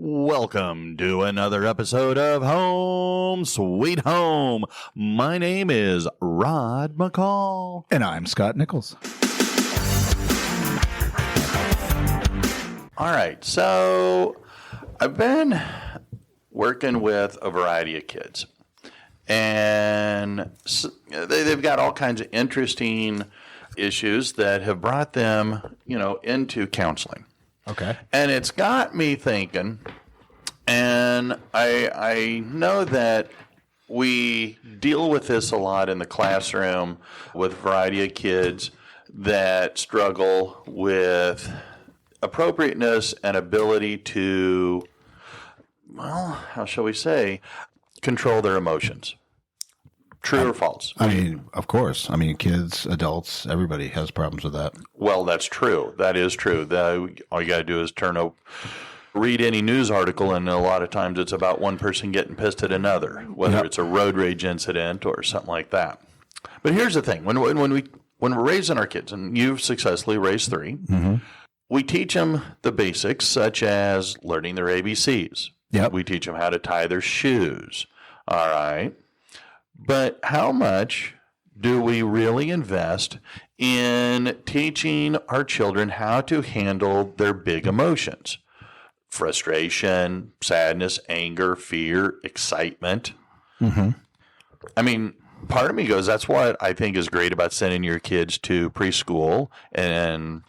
Welcome to another episode of Home Sweet Home. My name is Rod McCall. And I'm Scott Nichols. All right, so I've been working with a variety of kids. And they've got all kinds of interesting issues that have brought them, into counseling. Okay. And it's got me thinking, and I know that we deal with this a lot in the classroom with a variety of kids that struggle with appropriateness and ability to, how shall we say, control their emotions. True or false? I mean, of course. I mean, kids, adults, everybody has problems with that. Well, that's true. That is true. All you got to do is read any news article, and a lot of times it's about one person getting pissed at another, whether it's a road rage incident or something like that. But here's the thing. When we're raising our kids, and you've successfully raised 3, we teach them the basics, such as learning their ABCs. Yep. We teach them how to tie their shoes. All right. But how much do we really invest in teaching our children how to handle their big emotions? Frustration, sadness, anger, fear, excitement. Mm-hmm. I mean, part of me goes, that's what I think is great about sending your kids to preschool and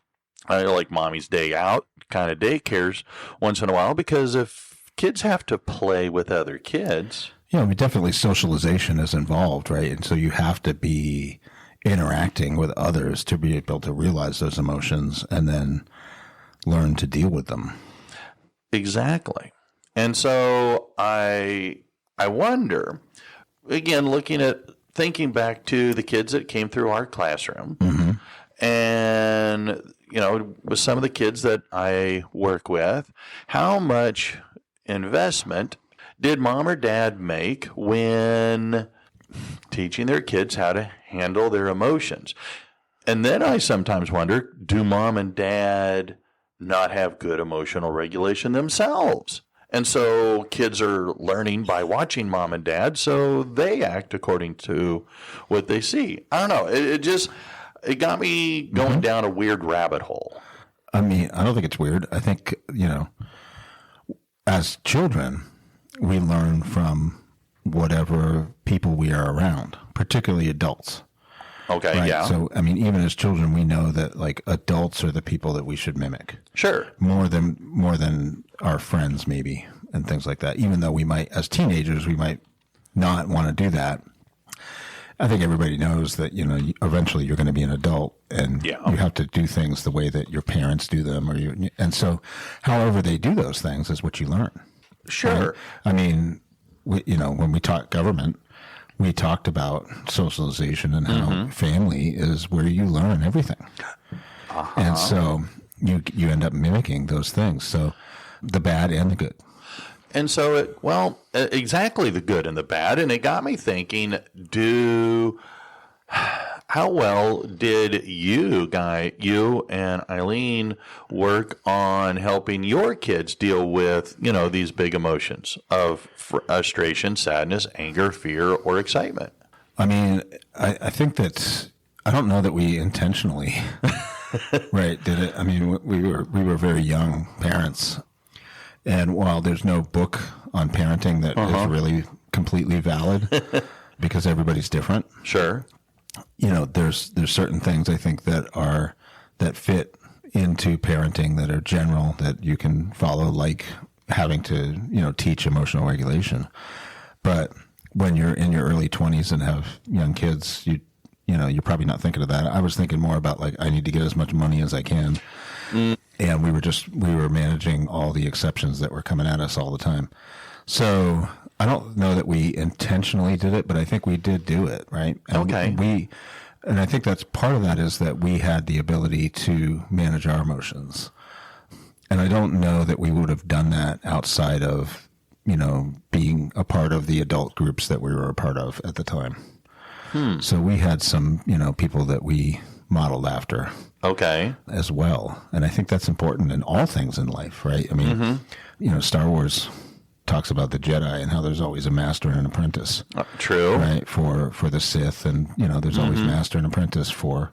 like mommy's day out kind of daycares once in a while, because if kids have to play with other kids... Yeah, I mean, definitely socialization is involved, right? And so you have to be interacting with others to be able to realize those emotions and then learn to deal with them. Exactly. And so I wonder, again, thinking back to the kids that came through our classroom, and, with some of the kids that I work with, how much investment did mom or dad make when teaching their kids how to handle their emotions? And then I sometimes wonder, do mom and dad not have good emotional regulation themselves? And so kids are learning by watching mom and dad, so they act according to what they see. I don't know. It got me going down a weird rabbit hole. I mean, I don't think it's weird. I think, as children, we learn from whatever people we are around, particularly adults. Okay, right? yeah. So, I mean, even as children, we know that like adults are the people that we should mimic. Sure. More than our friends, maybe, and things like that. Even though we might, as teenagers, we might not want to do that. I think everybody knows that, eventually you're going to be an adult and you have to do things the way that your parents do them, and so however they do those things is what you learn. Sure. Right? I mean, when we taught government, we talked about socialization and how family is where you learn everything. And so you end up mimicking those things. So the bad and the good. And so exactly the good and the bad. And it got me thinking, how well did you and Eileen work on helping your kids deal with, these big emotions of frustration, sadness, anger, fear, or excitement? I mean, I think that, I don't know that we intentionally, did it. I mean, we were very young parents. And while there's no book on parenting that is really completely valid because everybody's different. Sure. There's certain things I think that fit into parenting that are general that you can follow, like having to, teach emotional regulation. But when you're in your early 20s and have young kids, you're probably not thinking of that. I was thinking more about like, I need to get as much money as I can. And we were managing all the exceptions that were coming at us all the time. So I don't know that we intentionally did it, but I think we did do it, right? And okay. And I think that's part of that is that we had the ability to manage our emotions. And I don't know that we would have done that outside of, being a part of the adult groups that we were a part of at the time. So we had some, people that we modeled after Okay. as well. And I think that's important in all things in life, right? I mean, you know, Star Wars talks about the Jedi and how there's always a master and an apprentice, True. right? For the Sith, and you know, there's always master and apprentice for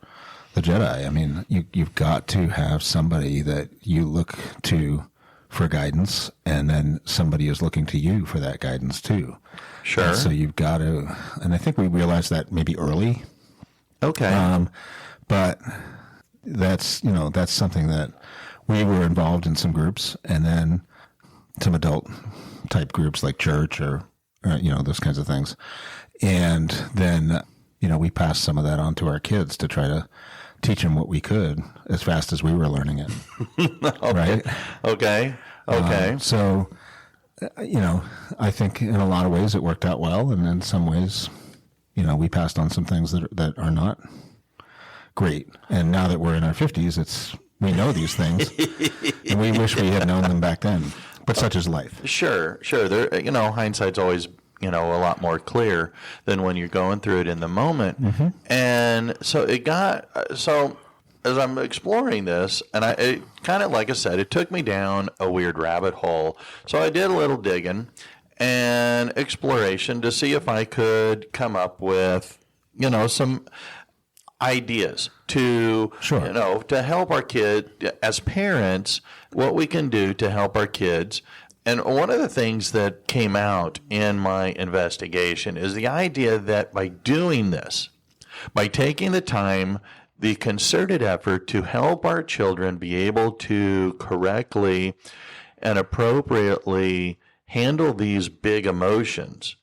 the Jedi. I mean, you've got to have somebody that you look to for guidance, and then somebody is looking to you for that guidance too. Sure. And so you've got to, and I think we realized that maybe early, Okay. but that's, you know, that's something that we were involved in some groups, and then some adult type groups like church or you know, those kinds of things. And then, you know, we passed some of that on to our kids to try to teach them what we could as fast as we were learning it. Right? Okay. Okay. So, you know, I think in a lot of ways it worked out well. And in some ways, you know, we passed on some things that are not great. And now that we're in our 50s, we know these things and we wish we had known them back then. But such is life. Sure. There, you know, hindsight's always, you know, a lot more clear than when you're going through it in the moment. And so so as I'm exploring this, and it kind of, like I said, it took me down a weird rabbit hole. So I did a little digging and exploration to see if I could come up with, you know, some ideas to, Sure. you know, to help our kid as parents, what we can do to help our kids. And one of the things that came out in my investigation is the idea that by doing this, by taking the time, the concerted effort to help our children be able to correctly and appropriately handle these big emotions,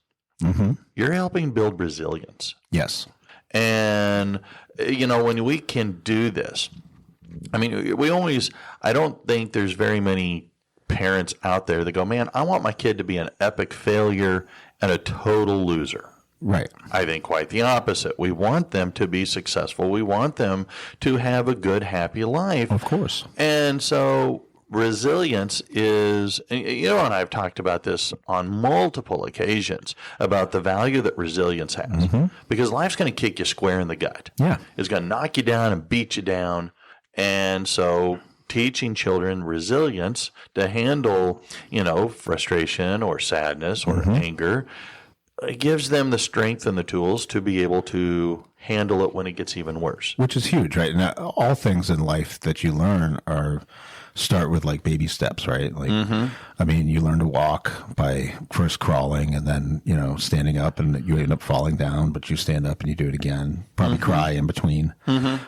you're helping build resilience. Yes. And, you know, when we can do this, I mean, I don't think there's very many parents out there that go, man, I want my kid to be an epic failure and a total loser. Right. I think quite the opposite. We want them to be successful. We want them to have a good, happy life. Of course. And so resilience is, you know, and I've talked about this on multiple occasions about the value that resilience has, because life's going to kick you square in the gut. Yeah. It's going to knock you down and beat you down. And so teaching children resilience to handle, you know, frustration or sadness or anger, it gives them the strength and the tools to be able to handle it when it gets even worse. Which is huge, right? And all things in life that you learn start with like baby steps, right? Like, I mean, you learn to walk by first crawling and then, you know, standing up, and you end up falling down, but you stand up and you do it again, probably cry in between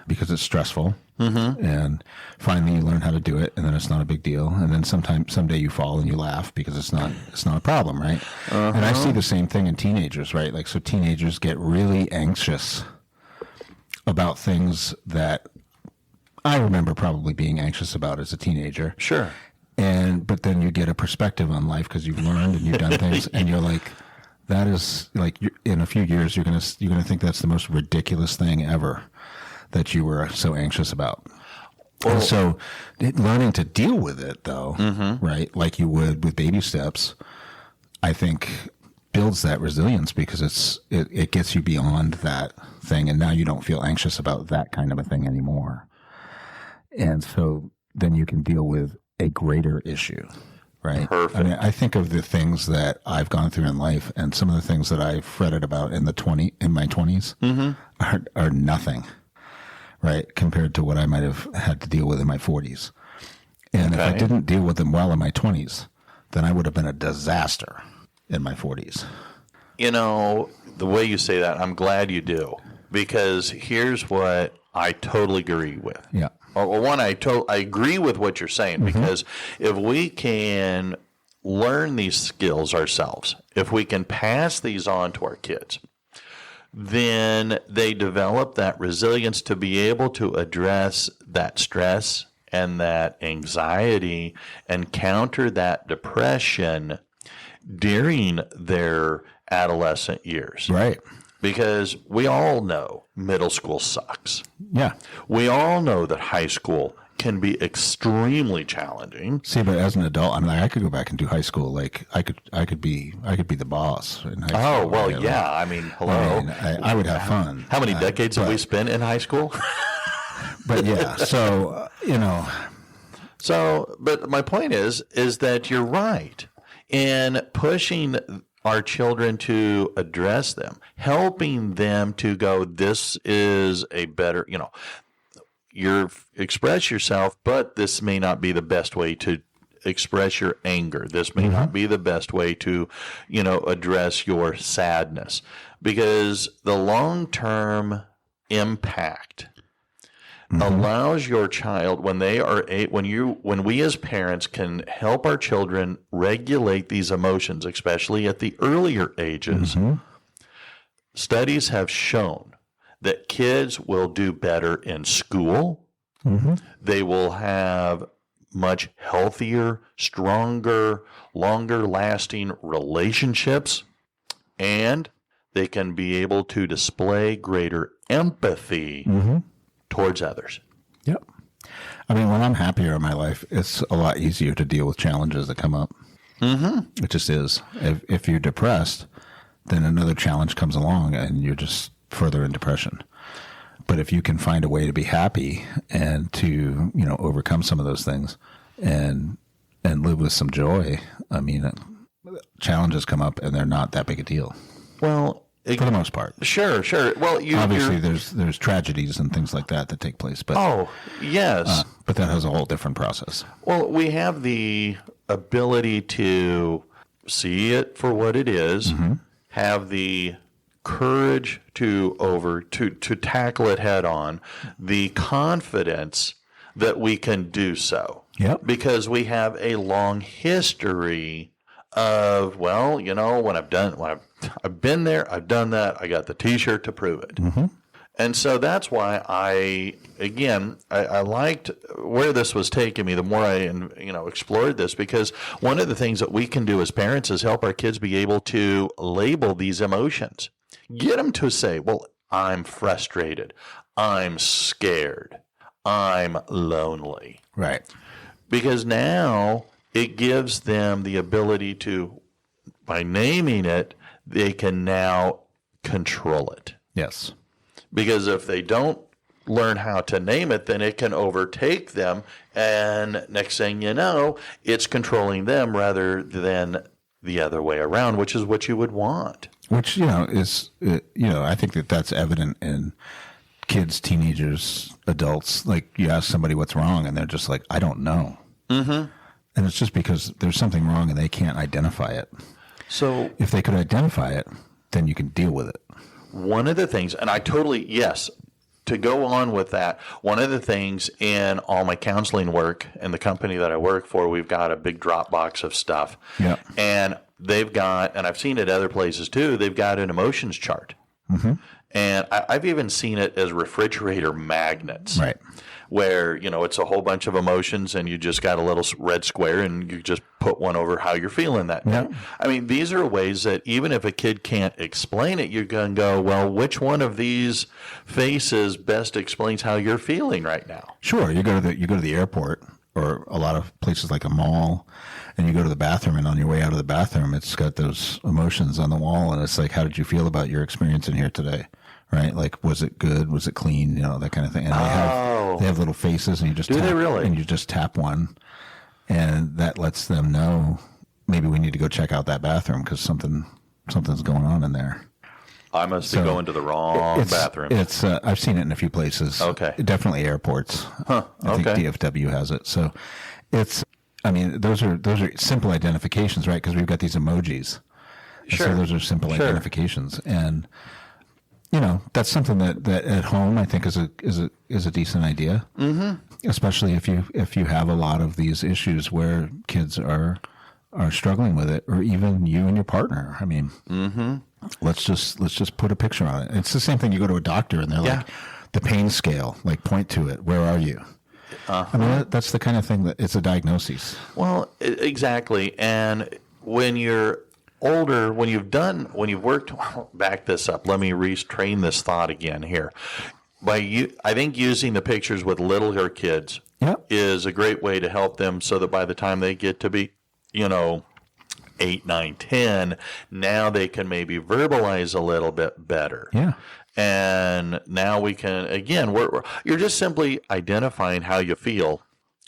because it's stressful. And finally you learn how to do it, and then it's not a big deal. And then someday you fall and you laugh because it's not a problem, right? And I see the same thing in teenagers, right? Like, so teenagers get really anxious about things that I remember probably being anxious about as a teenager. Sure. But then you get a perspective on life because you've learned and you've done things, and you're like, that is like, in a few years you're gonna think that's the most ridiculous thing ever that you were so anxious about. And so learning to deal with it, though, right, like you would with baby steps, I think builds that resilience, because it gets you beyond that thing, and now you don't feel anxious about that kind of a thing anymore. And so then you can deal with a greater issue, right? Perfect. I mean, I think of the things that I've gone through in life, and some of the things that I've fretted about in my 20s are nothing, right, compared to what I might have had to deal with in my 40s. And if I didn't deal with them well in my 20s, then I would have been a disaster in my 40s. You know, the way you say that, I'm glad you do, because here's what I totally agree with. Yeah. Well, one, I agree with what you're saying, because if we can learn these skills ourselves, if we can pass these on to our kids, then they develop that resilience to be able to address that stress and that anxiety and counter that depression during their adolescent years. Right. Because we all know middle school sucks. Yeah. We all know that high school can be extremely challenging. See, but as an adult, I mean, I could go back and do high school. Like, I could be the boss in high school. Oh, well, right? yeah. I mean, hello. I would have fun. How many decades have we spent in high school? But yeah, so, So, but my point is that you're right in pushing our children to address them, helping them to go, this is a better, you express yourself, but this may not be the best way to express your anger. This may not be the best way to, address your sadness, because the long-term impact allows your child, when we as parents can help our children regulate these emotions, especially at the earlier ages, studies have shown that kids will do better in school. They will have much healthier, stronger, longer lasting relationships, and they can be able to display greater empathy towards others. Yep. I mean, when I'm happier in my life, it's a lot easier to deal with challenges that come up. It just is. If you're depressed, then another challenge comes along and you're just further in depression. But if you can find a way to be happy and to, overcome some of those things and live with some joy, I mean, challenges come up and they're not that big a deal. Well, for the most part. Sure. Well, obviously there's tragedies and things like that take place. But yes, but that has a whole different process. Well, we have the ability to see it for what it is, have the courage to tackle it head on, the confidence that we can do so. Yep. Because we have a long history of, when I've been there, I've done that, I got the T-shirt to prove it. And so that's why I liked where this was taking me the more I explored this, because one of the things that we can do as parents is help our kids be able to label these emotions. Get them to say, well, I'm frustrated, I'm scared, I'm lonely. Right. Because now it gives them the ability to, by naming it, they can now control it. Yes. Because if they don't learn how to name it, then it can overtake them. And next thing you know, it's controlling them rather than the other way around, which is what you would want. Which, is, I think that's evident in kids, teenagers, adults. Like, you ask somebody what's wrong and they're just like, I don't know. And it's just because there's something wrong and they can't identify it. So if they could identify it, then you can deal with it. One of the things, and to go on with that, one of the things in all my counseling work and the company that I work for, we've got a big Dropbox of stuff. Yeah. And they've got, and I've seen it other places too, they've got an emotions chart. And I've even seen it as refrigerator magnets. Right. Where, it's a whole bunch of emotions and you just got a little red square and you just put one over how you're feeling that day. Yeah. I mean, these are ways that even if a kid can't explain it, you're going to go, well, which one of these faces best explains how you're feeling right now? Sure. You go to the airport or a lot of places like a mall, and you go to the bathroom, and on your way out of the bathroom, it's got those emotions on the wall, and it's like, how did you feel about your experience in here today? Right? Like, was it good? Was it clean? That kind of thing. And they have little faces, and you just And you just tap one, and that lets them know maybe we need to go check out that bathroom because something's going on in there. I must be going to the wrong bathroom. It's I've seen it in a few places. Okay. Definitely airports. Huh. I think DFW has it. So it's, I mean, those are simple identifications, right? Because we've got these emojis. Sure. So those are simple identifications. And, that's something that at home I think is a decent idea. Especially if you have a lot of these issues where kids are struggling with it, or even you and your partner. I mean, let's just put a picture on it. It's the same thing. You go to a doctor and they're like, the pain scale, like, point to it. Where are you? I mean, that's the kind of thing that it's a diagnosis. Well, exactly. And when you're older, when you've worked, back this up. Let me retrain this thought again here. I think using the pictures with littler kids is a great way to help them, so that by the time they get to be, 8, 9, 10, now they can maybe verbalize a little bit better. Yeah. And now we can, again, you're just simply identifying how you feel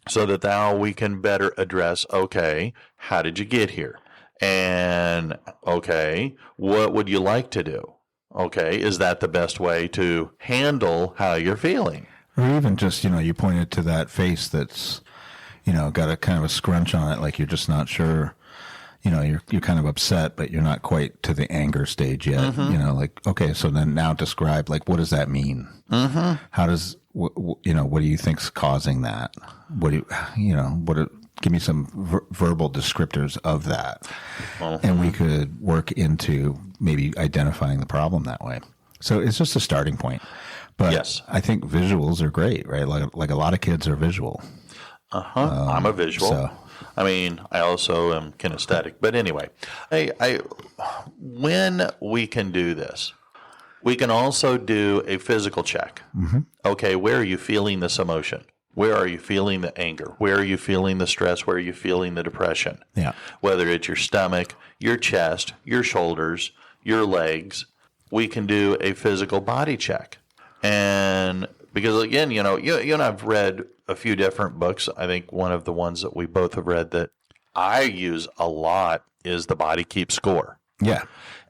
so that now we can better address, okay, how did you get here? And, okay, what would you like to do? Okay, is that the best way to handle how you're feeling? Or even just, you pointed to that face that's, got a kind of a scrunch on it, like you're just not sure. You're kind of upset, but you're not quite to the anger stage yet. Like, okay, so then now describe, like, what does that mean? How does, what do you think's causing that? Give me some verbal descriptors of that. And we could work into maybe identifying the problem that way. So it's just a starting point. But yes. I think visuals are great, right? Like a lot of kids are visual. I'm a visual. So. I mean, I also am kinesthetic. But anyway, when we can do this, we can also do a physical check. Okay, where are you feeling this emotion? Where are you feeling the anger? Where are you feeling the stress? Where are you feeling the depression? Yeah. Whether it's your stomach, your chest, your shoulders, your legs, we can do a physical body check. And because, again, you and I've read a few different books. I think one of the ones that we both have read that I use a lot is The Body Keeps Score. Yeah.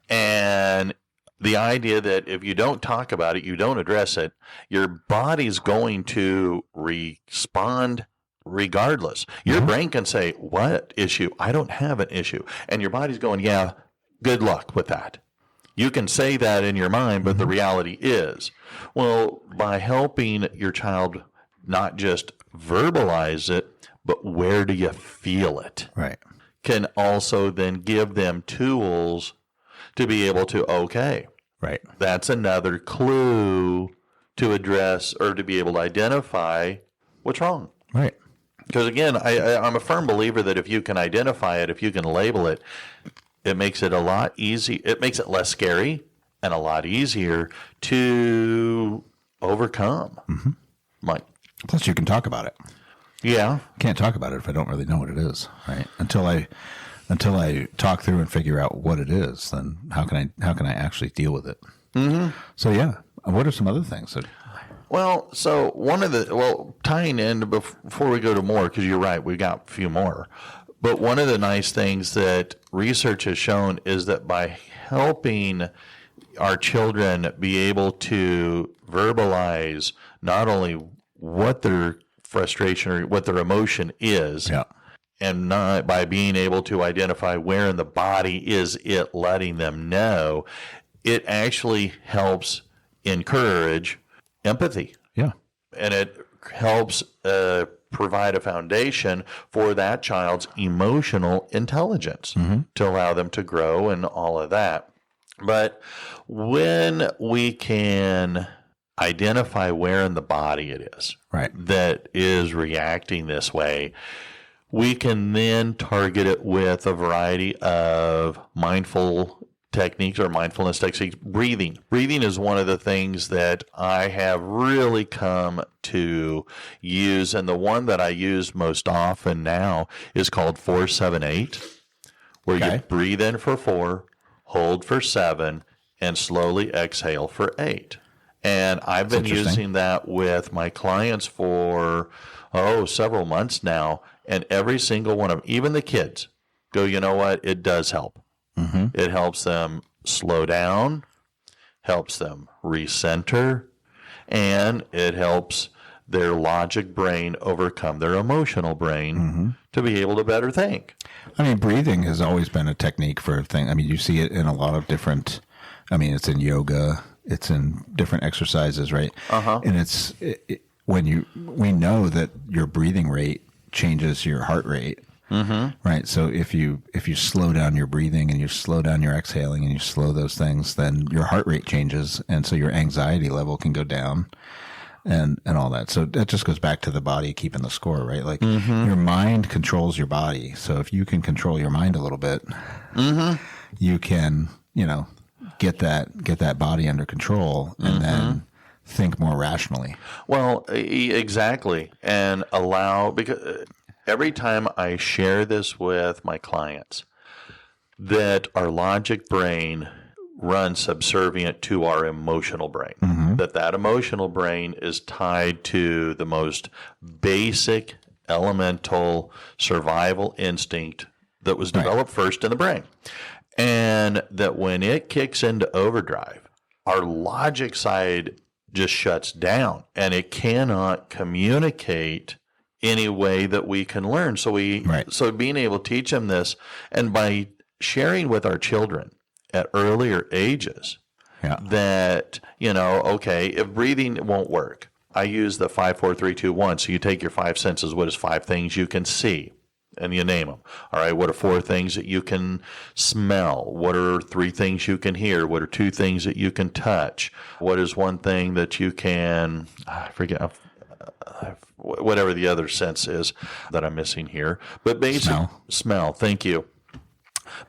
And the idea that if you don't talk about it, you don't address it, your body's going to respond regardless. Your brain can say, what issue? I don't have an issue. And your body's going, yeah, good luck with that. You can say that in your mind, but the reality is, well, by helping your child not just verbalize it, but where do you feel it? Right. Can also then give them tools to be able to, okay, right, that's another clue to address or to be able to identify what's wrong. Right. Because, again, I'm a firm believer that if you can identify it, if you can label it, it makes it a lot easier. It makes it less scary and a lot easier to overcome. Mike. Plus, you can talk about it. Yeah. Can't talk about it if I don't really know what it is, right? Until I talk through and figure out what it is, then how can I actually deal with it? So yeah, what are some other things that? Well, so tying in before we go to more, because you're right, we got a few more. But one of the nice things that research has shown is that by helping our children be able to verbalize not only what their frustration or what their emotion is, and not by being able to identify where in the body is it letting them know, it actually helps encourage empathy. Yeah. And it helps provide a foundation for that child's emotional intelligence to allow them to grow and all of that. But when we can identify where in the body it is that is reacting this way, we can then target it with a variety of mindful techniques or mindfulness techniques. Breathing is one of the things that I have really come to use, and the one that I use most often now is called 4-7-8, where you breathe in for 4, hold for 7, and slowly exhale for 8. And I've been using that with my clients for several months now, and every single one of them, even the kids, go, you know what, it does help. It helps them slow down, helps them recenter, and it helps their logic brain overcome their emotional brain to be able to better think. I mean, breathing has always been a technique for a thing. I mean, you see it in a lot of different, it's in yoga, it's in different exercises, right? And we know that your breathing rate changes your heart rate. Right. So if you slow down your breathing and you slow down your exhaling and you slow those things, then your heart rate changes. And so your anxiety level can go down and all that. So that just goes back to the body keeping the score, right? Like your mind controls your body. So if you can control your mind a little bit, you can, get that body under control and then think more rationally. Well, exactly. And because every time I share this with my clients, that our logic brain run subservient to our emotional brain. That emotional brain is tied to the most basic, elemental survival instinct that was developed first in the brain. And that when it kicks into overdrive, our logic side just shuts down and it cannot communicate any way that we can learn. So so being able to teach them this, and by sharing with our children at earlier ages, that, okay, if breathing won't work, I use the 5, 4, 3, 2, 1. So you take your 5 senses. What is 5 things you can see? And you name them. All right, what are 4 things that you can smell? What are 3 things you can hear? What are 2 things that you can touch? What is 1 thing that you can, I forget, whatever the other sense is that I'm missing here. But basically, smell, thank you.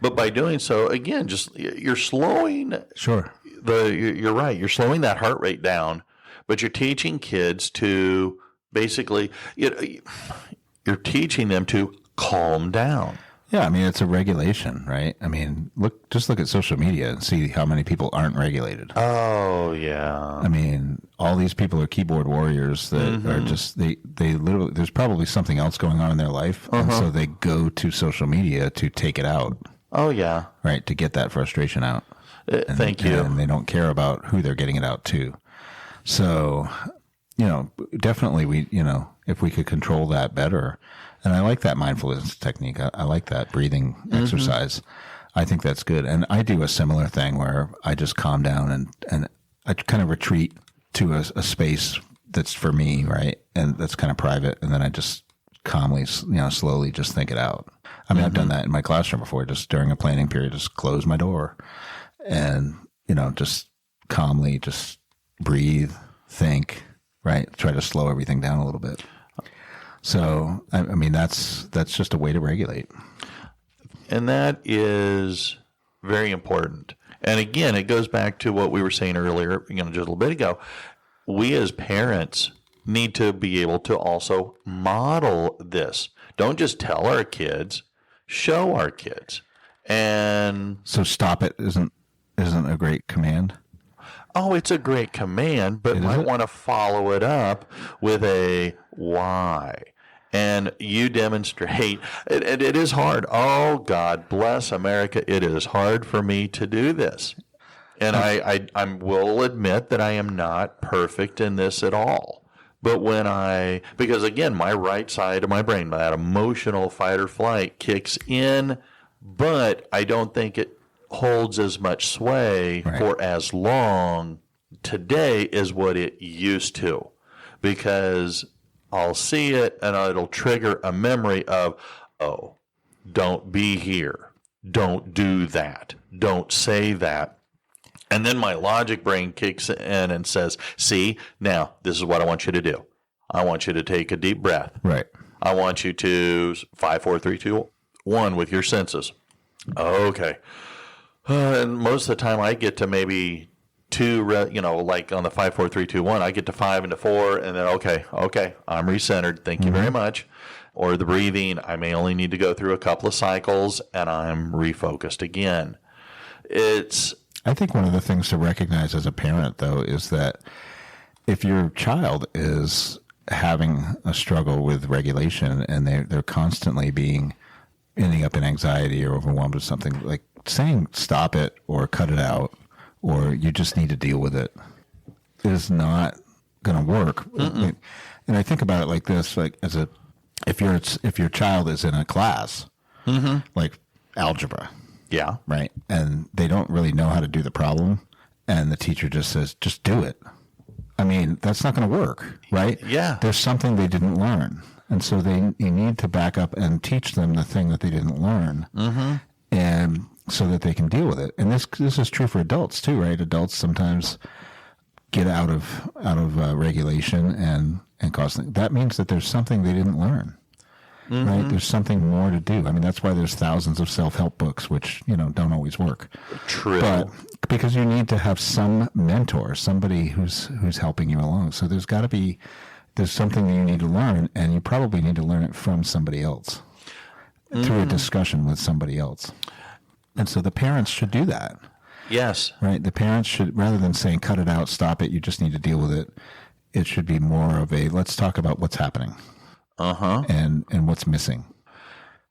But by doing so, again, just you're slowing. Sure. You're right. You're slowing that heart rate down, but you're teaching kids to basically, you're teaching them to calm down. Yeah, I mean, it's a regulation, right? I mean, just look at social media and see how many people aren't regulated. Oh, yeah. I mean, all these people are keyboard warriors that are just, they literally, there's probably something else going on in their life. And so they go to social media to take it out. Oh, yeah. Right, to get that frustration out. Thank you. And they don't care about who they're getting it out to. So, definitely if we could control that better. And I like that mindfulness technique. I like that breathing exercise. I think that's good. And I do a similar thing where I just calm down and I kind of retreat to a space that's for me, right? And that's kind of private. And then I just calmly, slowly just think it out. I mean, I've done that in my classroom before, just during a planning period, just close my door and, just calmly just breathe, think, right? Try to slow everything down a little bit. So, I mean, that's just a way to regulate. And that is very important. And again, it goes back to what we were saying earlier, just a little bit ago. We as parents need to be able to also model this. Don't just tell our kids, show our kids. And so stop it isn't a great command. Oh, it's a great command, but might want to follow it up with a why. And you demonstrate, and it is hard. Oh, God bless America. It is hard for me to do this. And I will admit that I am not perfect in this at all. But because again, my right side of my brain, that emotional fight or flight kicks in, but I don't think it holds as much sway for as long today as what it used to. Because I'll see it and it'll trigger a memory of, oh, don't be here. Don't do that. Don't say that. And then my logic brain kicks in and says, see, now this is what I want you to do. I want you to take a deep breath. Right. I want you to 5, 4, 3, 2, 1 with your senses. Okay. And most of the time I get to maybe 2, like on the 5, 4, 3, 2, 1, I get to 5 and to 4, and then, okay, I'm recentered. Thank you very much. Or the breathing, I may only need to go through a couple of cycles, and I'm refocused again. I think one of the things to recognize as a parent, though, is that if your child is having a struggle with regulation and they're constantly ending up in anxiety or overwhelmed with something, like saying stop it or cut it out or you just need to deal with it is not going to work. And I think about it like this, like if your child is in a class, like algebra, yeah, right, and they don't really know how to do the problem, and the teacher just says, just do it. I mean, that's not going to work, right? Yeah. There's something they didn't learn. And so you need to back up and teach them the thing that they didn't learn. And so that they can deal with it. And this is true for adults too, right? Adults sometimes get out of regulation and cause things. That means that there's something they didn't learn, right? There's something more to do. I mean, that's why there's thousands of self-help books, which, don't always work. True. But because you need to have some mentor, somebody who's helping you along. So there's something that you need to learn, and you probably need to learn it from somebody else through a discussion with somebody else. And so the parents should do that. Yes. right? The parents should, rather than saying, cut it out, stop it, you just need to deal with it, it should be more of a, let's talk about what's happening and what's missing.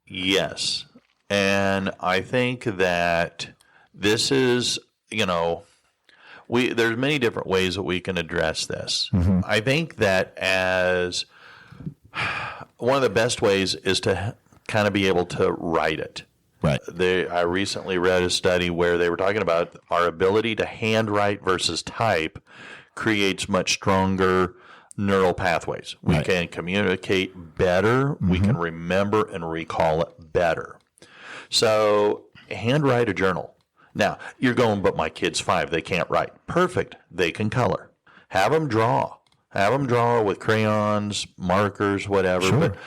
Yes. And I think that this is, there's many different ways that we can address this. I think that as one of the best ways is to kind of be able to write it. Right. I recently read a study where they were talking about our ability to handwrite versus type creates much stronger neural pathways. We can communicate better. We can remember and recall it better. So handwrite a journal. Now, you're going, but my kid's 5. They can't write. Perfect. They can color. Have them draw. Have them draw with crayons, markers, whatever. Sure. But,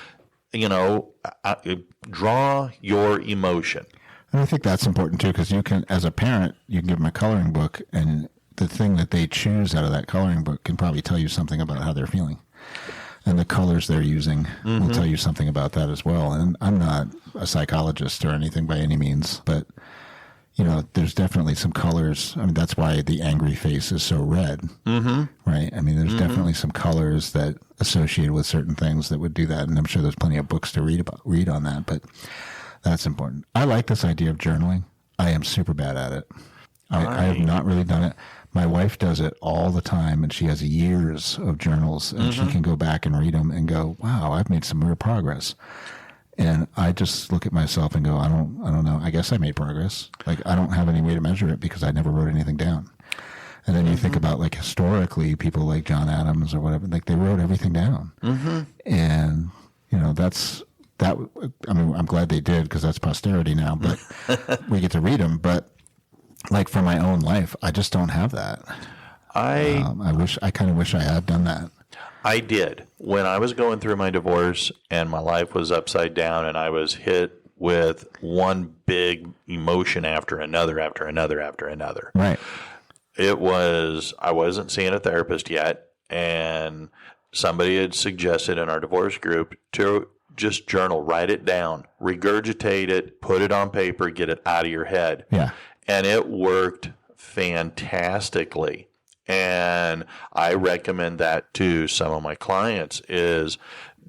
draw your emotion. And I think that's important too, because you can, as a parent, you can give them a coloring book, and the thing that they choose out of that coloring book can probably tell you something about how they're feeling. And the colors they're using will tell you something about that as well. And I'm not a psychologist or anything by any means, but there's definitely some colors. I mean, that's why the angry face is so red, right? I mean, there's definitely some colors that associated with certain things that would do that. And I'm sure there's plenty of books to read on that, but that's important. I like this idea of journaling. I am super bad at it. I have not really done it. My wife does it all the time, and she has years of journals, and she can go back and read them and go, wow, I've made some real progress. And I just look at myself and go, I don't know. I guess I made progress. Like, I don't have any way to measure it because I never wrote anything down. And then you think about, like, historically, people like John Adams or whatever, like, they wrote everything down. And, I'm glad they did, because that's posterity now, but we get to read them. But, like, for my own life, I just don't have that. I kind of wish I had done that. I did. When I was going through my divorce and my life was upside down and I was hit with one big emotion after another, after another, after another. Right. I wasn't seeing a therapist yet, and somebody had suggested in our divorce group to just journal, write it down, regurgitate it, put it on paper, get it out of your head. Yeah. And it worked fantastically. And I recommend that to some of my clients is,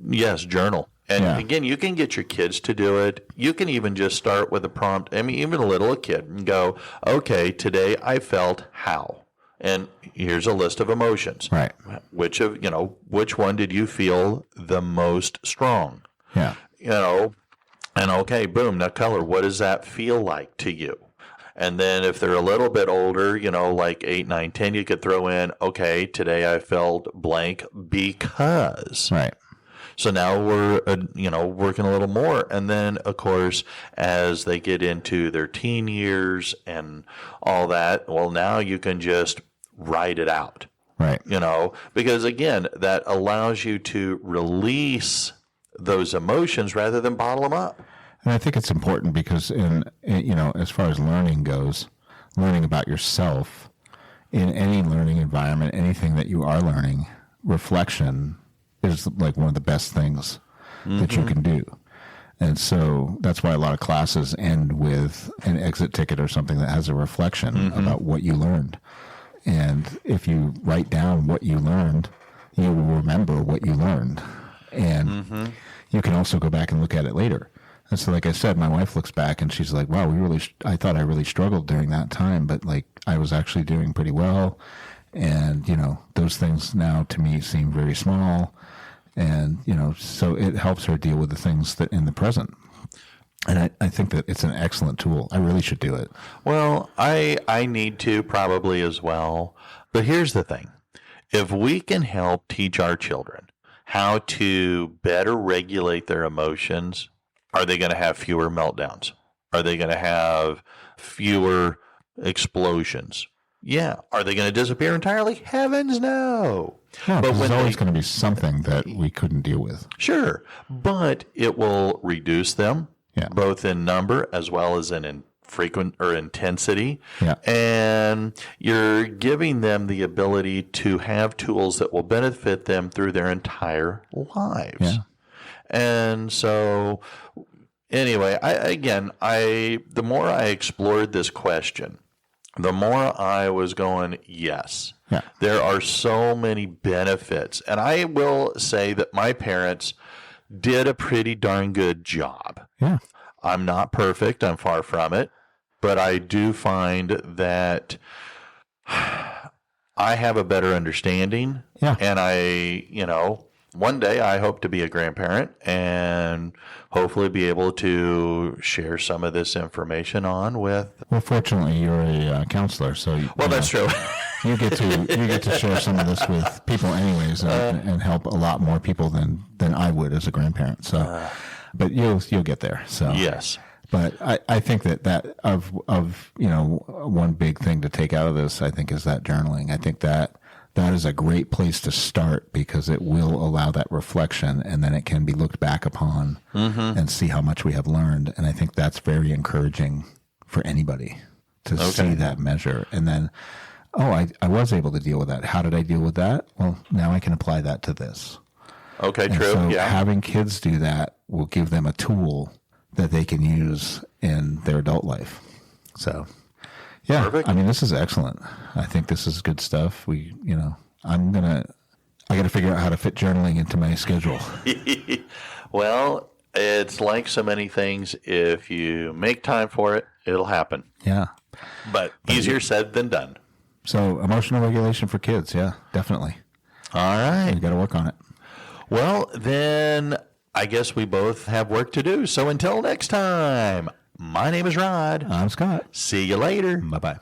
yes, journal. And again, you can get your kids to do it. You can even just start with a prompt. I mean, even a little kid, and go, okay, today I felt how? And here's a list of emotions. Right. Which one did you feel the most strong? Yeah. And okay, boom, now color. What does that feel like to you? And then if they're a little bit older, like 8, 9, 10, you could throw in, okay, today I felt blank because. Right. So now we're, working a little more. And then, of course, as they get into their teen years and all that, well, now you can just write it out. Right. Because, again, that allows you to release those emotions rather than bottle them up. And I think it's important because as far as learning goes, learning about yourself in any learning environment, anything that you are learning, reflection is like one of the best things that you can do. And so that's why a lot of classes end with an exit ticket or something that has a reflection about what you learned. And if you write down what you learned, you will remember what you learned. And you can also go back and look at it later. And so, like I said, my wife looks back and she's like, wow, I thought I really struggled during that time, but like I was actually doing pretty well. And, those things now to me seem very small. And, so it helps her deal with the things that in the present. And I think that it's an excellent tool. I really should do it. Well, I need to probably as well. But here's the thing. If we can help teach our children how to better regulate their emotions, are they going to have fewer meltdowns? Are they going to have fewer explosions? Yeah. Are they going to disappear entirely? Heavens no. Yeah, but there's always going to be something that we couldn't deal with. Sure. But it will reduce them, both in number as well as in frequent or intensity. Yeah. And you're giving them the ability to have tools that will benefit them through their entire lives. Yeah. And so, anyway, the more I explored this question, the more I was going, yes, Yeah. there are so many benefits. And I will say that my parents did a pretty darn good job. Yeah. I'm not perfect. I'm far from it. But I do find that I have a better understanding. Yeah. And one day I hope to be a grandparent and hopefully be able to share some of this information on with. Well, fortunately, you're a counselor, so That's true. you get to share some of this with people, anyways, and help a lot more people than I would as a grandparent. So, but you'll get there. So Yes. But I think that of one big thing to take out of this, I think, is that journaling. I think that is a great place to start because it will allow that reflection, and then it can be looked back upon and see how much we have learned. And I think that's very encouraging for anybody to see that measure. And then, I was able to deal with that. How did I deal with that? Well, now I can apply that to this. Okay, And true. so Yeah. having kids do that will give them a tool that they can use in their adult life. So, yeah, Perfect. I mean, this is excellent. I think this is good stuff. I got to figure out how to fit journaling into my schedule. Well, it's like so many things. If you make time for it, it'll happen. Yeah. But easier said than done. So emotional regulation for kids. Yeah, definitely. All right. We got to work on it. Well, then I guess we both have work to do. So until next time, my name is Rod. I'm Scott. See you later. Bye-bye.